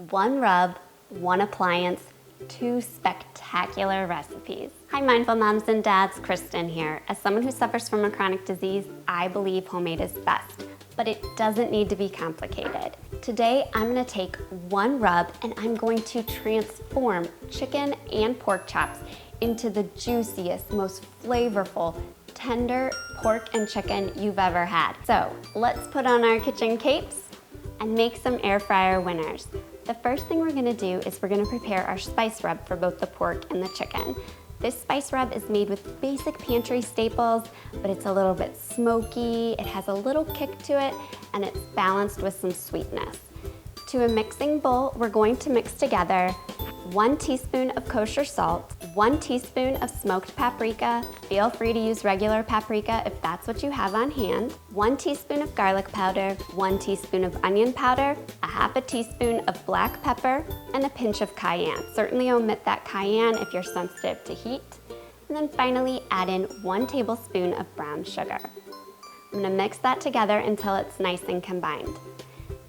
one rub, one appliance, two spectacular recipes. Hi mindful moms and dads, Kristen here. As someone who suffers from a chronic disease, I believe homemade is best, but it doesn't need to be complicated. Today, I'm gonna take one rub and I'm going to transform chicken and pork chops into the juiciest, most flavorful, tender pork and chicken you've ever had. So let's put on our kitchen capes and make some air fryer winners. The first thing we're gonna do is we're gonna prepare our spice rub for both the pork and the chicken. This spice rub is made with basic pantry staples, but it's a little bit smoky, it has a little kick to it, and it's balanced with some sweetness. To a mixing bowl, we're going to mix together 1 teaspoon of kosher salt, 1 teaspoon of smoked paprika. Feel free to use regular paprika if that's what you have on hand. 1 teaspoon of garlic powder, 1 teaspoon of onion powder, a half a teaspoon of black pepper, and a pinch of cayenne. Certainly omit that cayenne if you're sensitive to heat. And then finally add in 1 tablespoon of brown sugar. I'm gonna mix that together until it's nice and combined.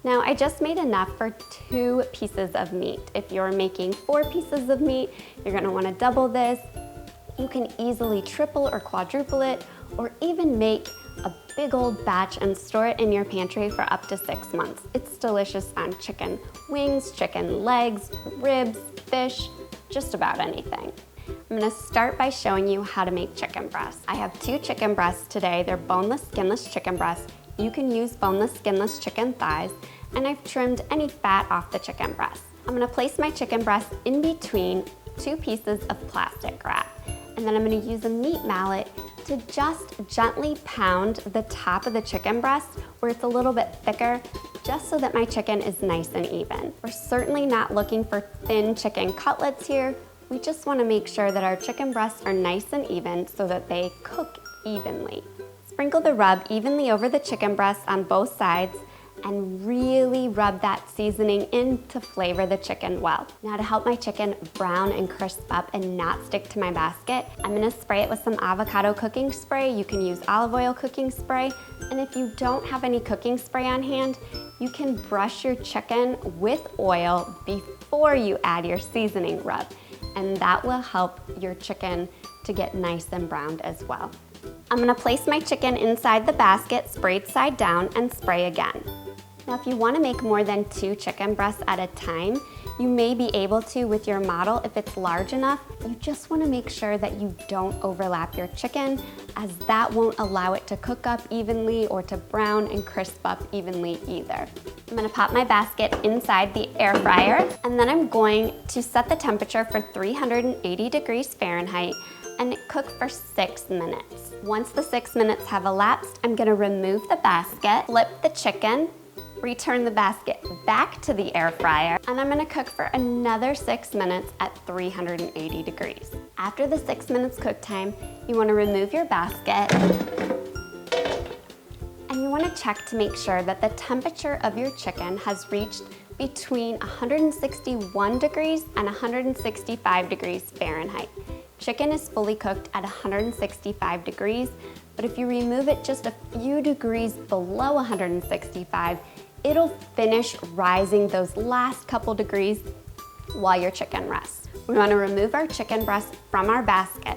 Now, I just made enough for 2 pieces of meat. If you're making 4 pieces of meat, you're gonna wanna double this. You can easily triple or quadruple it, or even make a big old batch and store it in your pantry for up to 6 months. It's delicious on chicken wings, chicken legs, ribs, fish, just about anything. I'm gonna start by showing you how to make chicken breasts. I have 2 chicken breasts today. They're boneless, skinless chicken breasts. You can use boneless, skinless chicken thighs, and I've trimmed any fat off the chicken breast. I'm gonna place my chicken breast in between 2 pieces of plastic wrap, and then I'm gonna use a meat mallet to just gently pound the top of the chicken breast where it's a little bit thicker, just so that my chicken is nice and even. We're certainly not looking for thin chicken cutlets here. We just wanna make sure that our chicken breasts are nice and even so that they cook evenly. Sprinkle the rub evenly over the chicken breast on both sides and really rub that seasoning in to flavor the chicken well. Now to help my chicken brown and crisp up and not stick to my basket, I'm gonna spray it with some avocado cooking spray. You can use olive oil cooking spray. And if you don't have any cooking spray on hand, you can brush your chicken with oil before you add your seasoning rub. And that will help your chicken to get nice and browned as well. I'm gonna place my chicken inside the basket, sprayed side down, and spray again. Now, if you wanna make more than 2 chicken breasts at a time, you may be able to with your model if it's large enough. You just wanna make sure that you don't overlap your chicken, as that won't allow it to cook up evenly or to brown and crisp up evenly either. I'm gonna pop my basket inside the air fryer, and then I'm going to set the temperature for 380 degrees Fahrenheit and cook for 6 minutes. Once the 6 minutes have elapsed, I'm gonna remove the basket, flip the chicken, return the basket back to the air fryer, and I'm gonna cook for another 6 minutes at 380 degrees. After the 6 minutes cook time, you wanna remove your basket, and you wanna check to make sure that the temperature of your chicken has reached between 161 degrees and 165 degrees Fahrenheit. Chicken is fully cooked at 165 degrees, but if you remove it just a few degrees below 165, it'll finish rising those last couple degrees while your chicken rests. We wanna remove our chicken breast from our basket.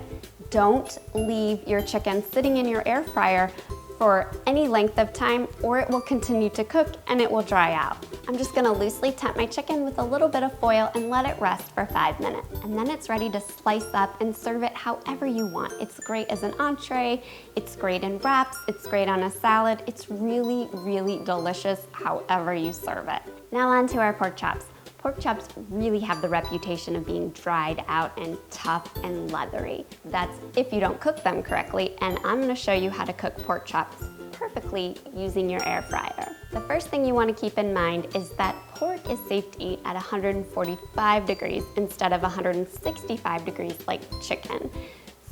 Don't leave your chicken sitting in your air fryer for any length of time, or it will continue to cook and it will dry out. I'm just gonna loosely temp my chicken with a little bit of foil and let it rest for 5 minutes. And then it's ready to slice up and serve it however you want. It's great as an entree, it's great in wraps, it's great on a salad. It's really, really delicious however you serve it. Now on to our pork chops. Pork chops really have the reputation of being dried out and tough and leathery. That's if you don't cook them correctly, and I'm gonna show you how to cook pork chops perfectly using your air fryer. The first thing you wanna keep in mind is that pork is safe to eat at 145 degrees instead of 165 degrees like chicken.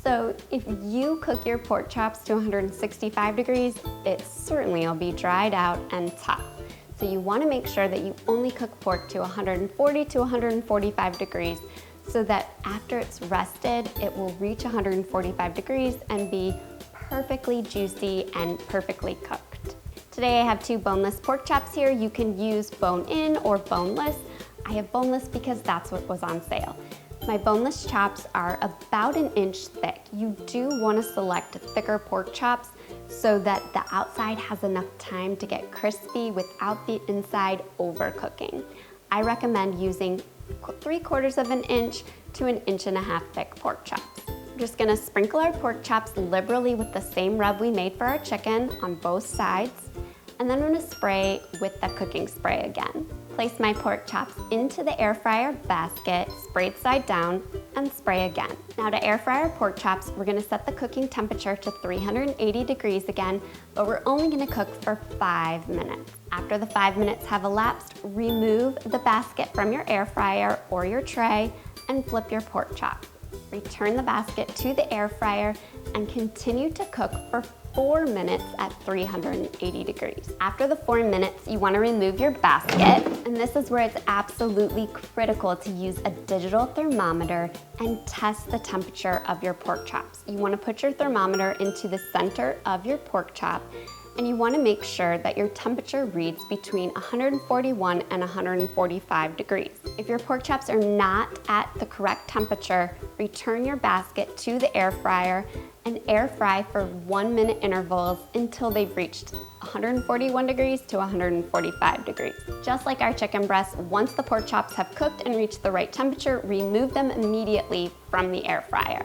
So if you cook your pork chops to 165 degrees, it certainly will be dried out and tough. So you wanna make sure that you only cook pork to 140 to 145 degrees so that after it's rested, it will reach 145 degrees and be perfectly juicy and perfectly cooked. Today I have 2 boneless pork chops here. You can use bone-in or boneless. I have boneless because that's what was on sale. My boneless chops are about 1 inch thick. You do want to select thicker pork chops so that the outside has enough time to get crispy without the inside overcooking. I recommend using 3/4 of an inch to 1.5 inches thick pork chops. We're just gonna sprinkle our pork chops liberally with the same rub we made for our chicken on both sides, and then I'm gonna spray with the cooking spray again. Place my pork chops into the air fryer basket, sprayed side down, and spray again. Now to air fry our pork chops, we're gonna set the cooking temperature to 380 degrees again, but we're only gonna cook for 5 minutes. After the 5 minutes have elapsed, remove the basket from your air fryer or your tray and flip your pork chop. Return the basket to the air fryer and continue to cook for 4 minutes at 380 degrees. After the 4 minutes, you want to remove your basket, and this is where it's absolutely critical to use a digital thermometer and test the temperature of your pork chops. You want to put your thermometer into the center of your pork chop, and you want to make sure that your temperature reads between 141 and 145 degrees. If your pork chops are not at the correct temperature, return your basket to the air fryer and air fry for 1 minute intervals until they've reached 141 degrees to 145 degrees. Just like our chicken breasts, once the pork chops have cooked and reached the right temperature, remove them immediately from the air fryer.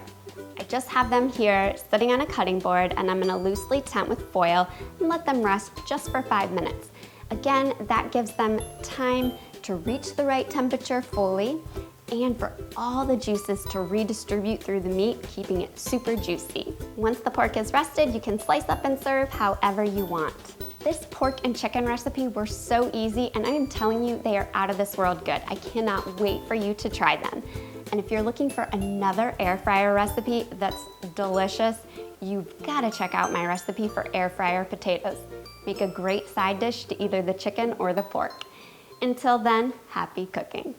I just have them here sitting on a cutting board, and I'm gonna loosely tent with foil and let them rest just for 5 minutes. Again, that gives them time to reach the right temperature fully and for all the juices to redistribute through the meat, keeping it super juicy. Once the pork is rested, you can slice up and serve however you want. This pork and chicken recipe were so easy, and I am telling you, they are out of this world good. I cannot wait for you to try them. And if you're looking for another air fryer recipe that's delicious, you've gotta check out my recipe for air fryer potatoes. Make a great side dish to either the chicken or the pork. Until then, happy cooking.